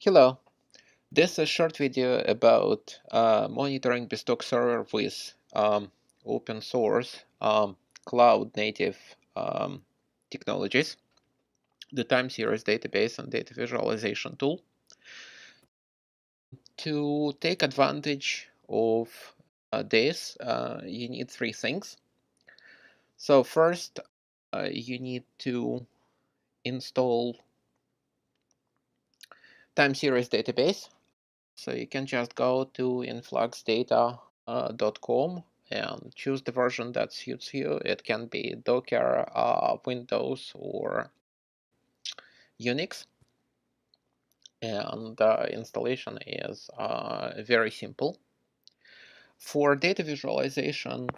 Hello, this is a short video about monitoring BizTalk Server with open source cloud native technologies, the time series database and data visualization tool. To take advantage of this, you need three things. So first, you need to install time series database. So you can just go to influxdata.com and choose the version that suits you. It can be Docker, Windows, or Unix. And installation is very simple. For data visualization,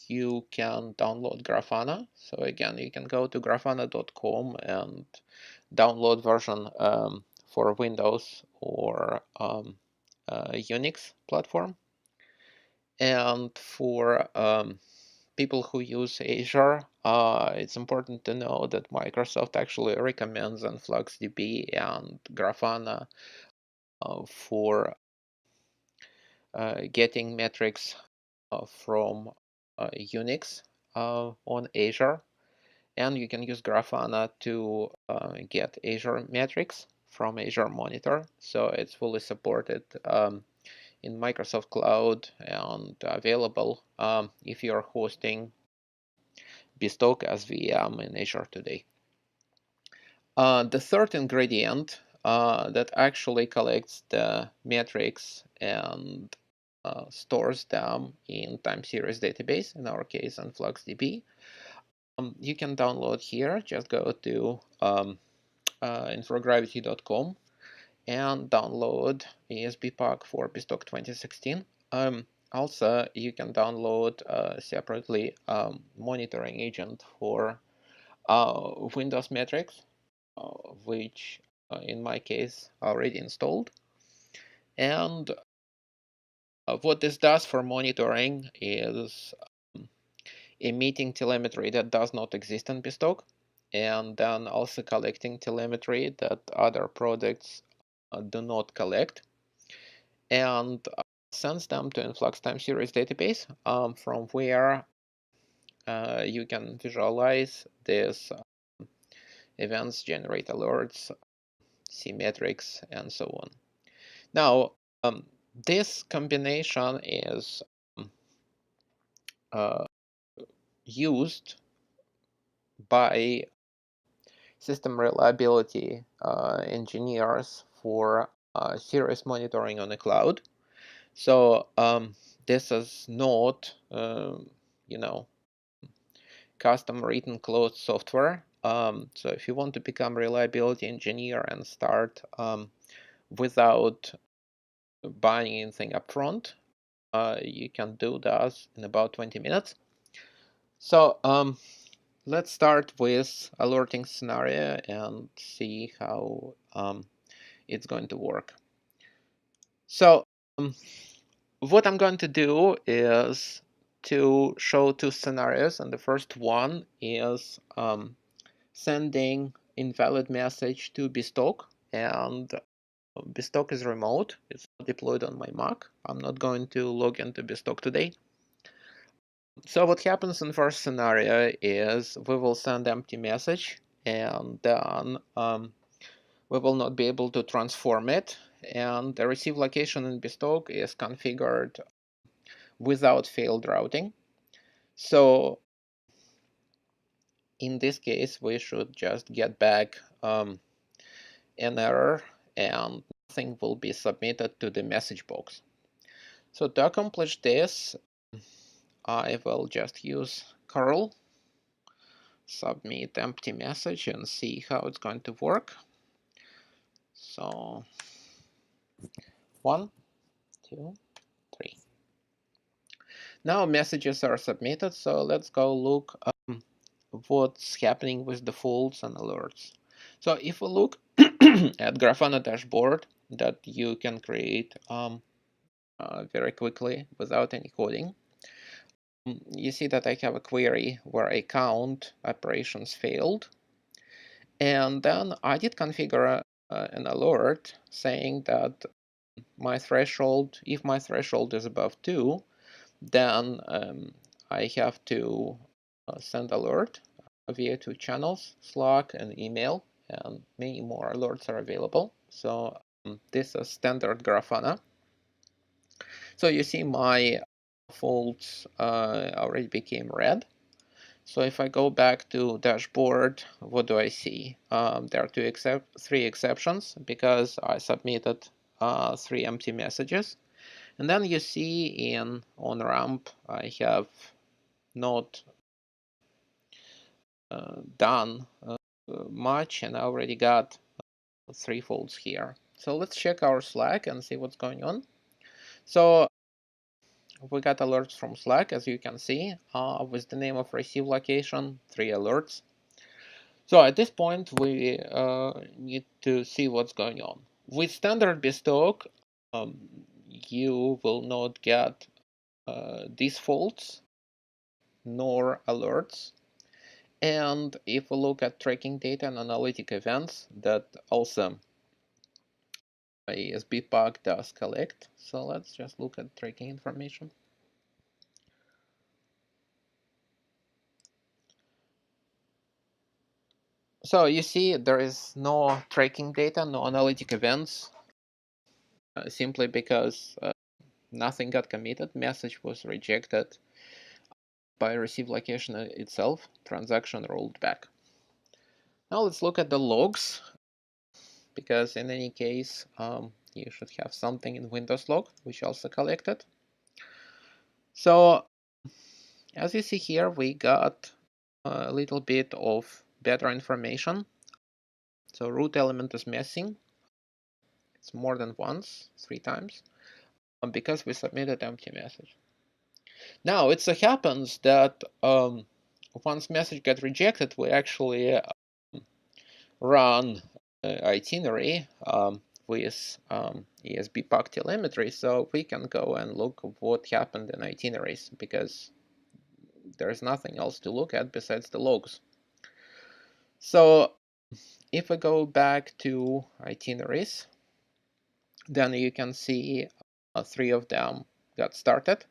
you can download Grafana. So again, you can go to grafana.com and download version for Windows or Unix platform. And for people who use Azure, it's important to know that Microsoft actually recommends InfluxDB and Grafana for getting metrics from Unix on Azure. And you can use Grafana to get Azure metrics from Azure Monitor. So it's fully supported in Microsoft Cloud and available if you're hosting BizTalk as VM in Azure today. The third ingredient that actually collects the metrics and stores them in time series database, in our case InfluxDB, you can download here. Just go to infogravity.com and download ESB Pack for BizTalk 2016. Also, you can download separately monitoring agent for Windows metrics, which in my case already installed. And what this does for monitoring is emitting telemetry that does not exist in BizTalk, and then also collecting telemetry that other products do not collect, and sends them to Influx time series database from where you can visualize these events, generate alerts, see metrics, and so on. Now, this combination is used by system reliability engineers for serious monitoring on the cloud. So this is not, custom written closed software. So if you want to become reliability engineer and start without buying anything upfront, you can do that in about 20 minutes. So let's start with alerting scenario and see how it's going to work. So what I'm going to do is to show two scenarios, and the first one is sending invalid message to BizTalk, and BizTalk is remote. It's not deployed on my Mac. I'm not going to log into BizTalk today. So what happens in first scenario is we will send empty message, and then we will not be able to transform it, and the receive location in BizTalk is configured without failed routing. So in this case, we should just get back an error and nothing will be submitted to the message box. So to accomplish this, I will just use curl submit empty message and see how it's going to work. So 1, 2, 3. Now messages are submitted, so let's go look what's happening with defaults and alerts. So if we look at Grafana dashboard that you can create very quickly without any coding, you see that I have a query where I count operations failed, and then I did configure an alert saying that my threshold, if my threshold is above 2, then I have to send alert via 2 channels, Slack and email, and many more alerts are available. So this is standard Grafana. So you see my faults already became red. So if I go back to dashboard, what do I see? There are 3 exceptions because I submitted 3 empty messages. And then you see on ramp, I have not done much, and I already got 3 faults here. So let's check our Slack and see what's going on. So we got alerts from Slack, as you can see, with the name of receive location, 3 alerts. So at this point, we need to see what's going on. With standard BizTalk, you will not get these faults nor alerts. And if we look at tracking data and analytic events, that also ESB Pack does collect. So let's just look at tracking information. So you see there is no tracking data, no analytic events, simply because nothing got committed, message was rejected by receive location itself, transaction rolled back. Now let's look at the logs, because in any case, you should have something in Windows log, which also collected. So as you see here, we got a little bit of better information. So root element is missing. It's more than once, 3 times, because we submitted empty message. Now it so happens that once message got rejected, we actually run itinerary with ESB Pack telemetry, so we can go and look what happened in itineraries, because there's nothing else to look at besides the logs. So if I go back to itineraries, then you can see 3 of them got started.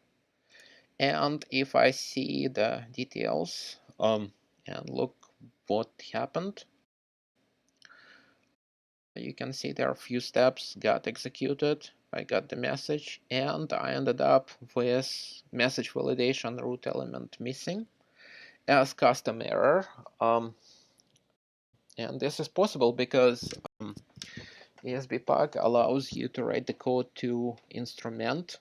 And if I see the details and look what happened, you can see there are a few steps got executed. I got the message, and I ended up with message validation root element missing as custom error. And this is possible because ESB Pack allows you to write the code to instrument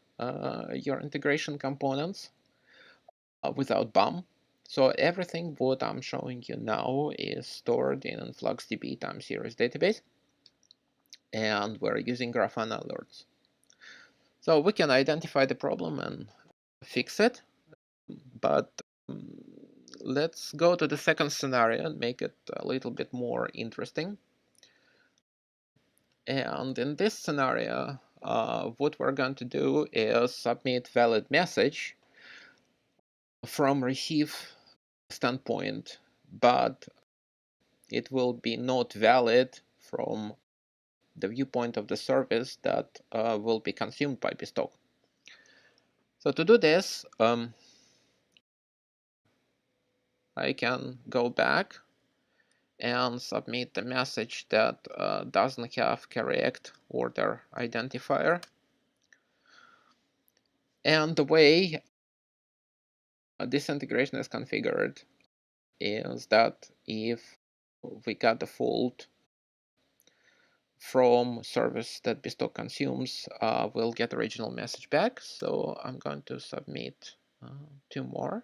your integration components without BOM. So everything what I'm showing you now is stored in InfluxDB time series database, and we're using Grafana alerts. So we can identify the problem and fix it, but let's go to the second scenario and make it a little bit more interesting. And in this scenario, what we're going to do is submit valid message from receive standpoint, but it will be not valid from the viewpoint of the service that will be consumed by BizTalk. So to do this, I can go back and submit the message that doesn't have correct order identifier. And the way this integration is configured is that if we got the fault from service that BizTalk consumes, we'll get original message back. So I'm going to submit 2 more.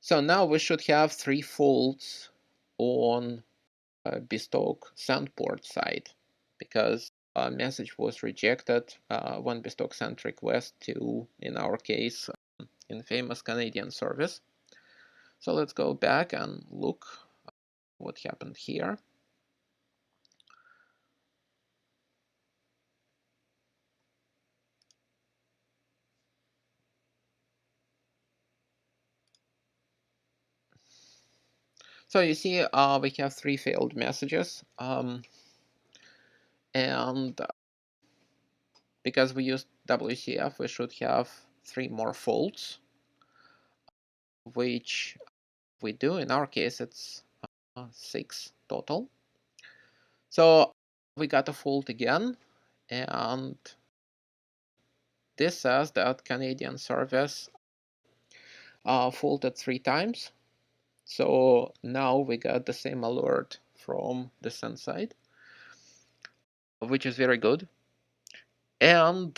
So now we should have 3 faults on BizTalk send port side, because a message was rejected when BizTalk sent request to, in our case, infamous Canadian service. So let's go back and look what happened here. So you see, we have 3 failed messages, and because we used WCF, we should have 3 more faults, which we do. In our case, it's 6 total. So we got a fault again, and this says that Canadian service faulted 3 times. So now we got the same alert from the send side, which is very good. And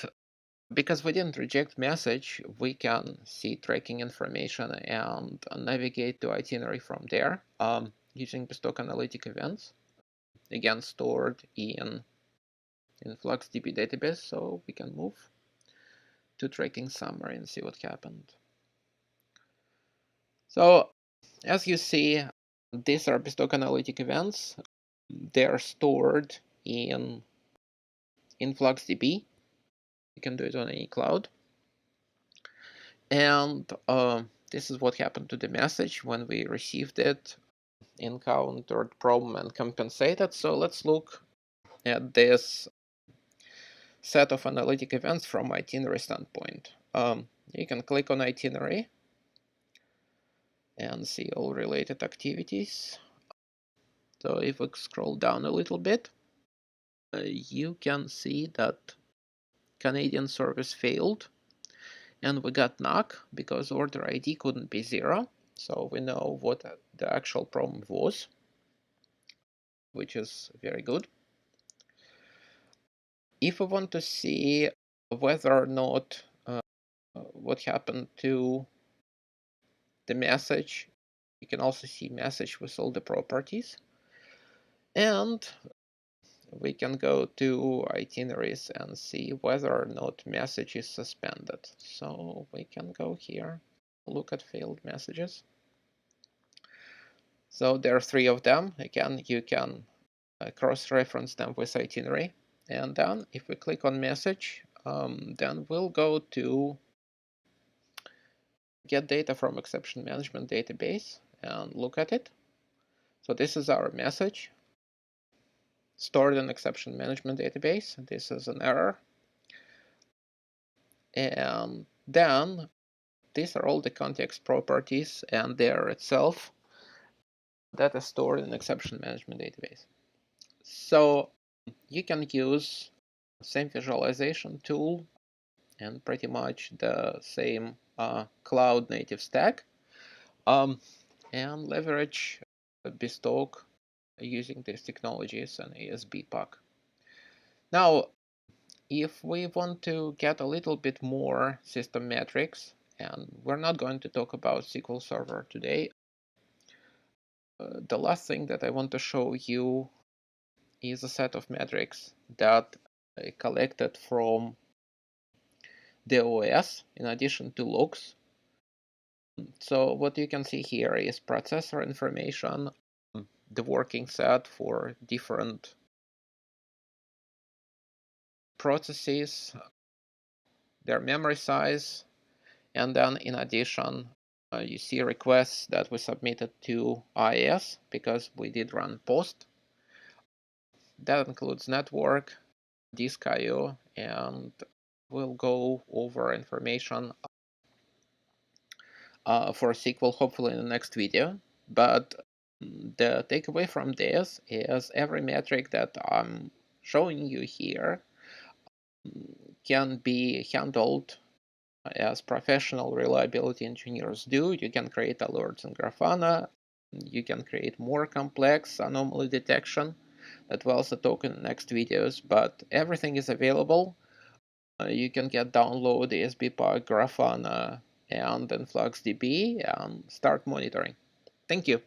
because we didn't reject message, we can see tracking information and navigate to itinerary from there using BizTalk analytic events, again stored in InfluxDB database. So we can move to tracking summary and see what happened. So as you see, these are BizTalk analytic events. They're stored in InfluxDB. You can do it on any cloud. And this is what happened to the message when we received it, encountered problem and compensated. So let's look at this set of analytic events from itinerary standpoint. You can click on itinerary and see all related activities. So if we scroll down a little bit, you can see that Canadian service failed, and we got knock because order ID couldn't be 0. So we know what the actual problem was, which is very good. If we want to see whether or not what happened to the message, you can also see message with all the properties. And we can go to itineraries and see whether or not message is suspended. So we can go here, look at failed messages. So there are 3 of them. Again, you can cross-reference them with itinerary. And then if we click on message, then we'll go to get data from exception management database and look at it. So this is our message stored in exception management database. This is an error. And then these are all the context properties and the error itself that is stored in exception management database. So you can use the same visualization tool and pretty much the same cloud native stack and leverage BizTalk using these technologies and ESB Pack. Now, if we want to get a little bit more system metrics, and we're not going to talk about SQL Server today, the last thing that I want to show you is a set of metrics that I collected from the OS in addition to logs. So what you can see here is processor information, the working set for different processes, their memory size, and then in addition, you see requests that we submitted to IIS because we did run post. That includes network, disk I/O, and we'll go over information for SQL hopefully in the next video. But the takeaway from this is every metric that I'm showing you here can be handled as professional reliability engineers do. You can create alerts in Grafana. You can create more complex anomaly detection that we'll also talk in the next videos, but everything is available. You can download ESB Pack, Grafana, and InfluxDB and start monitoring. Thank you.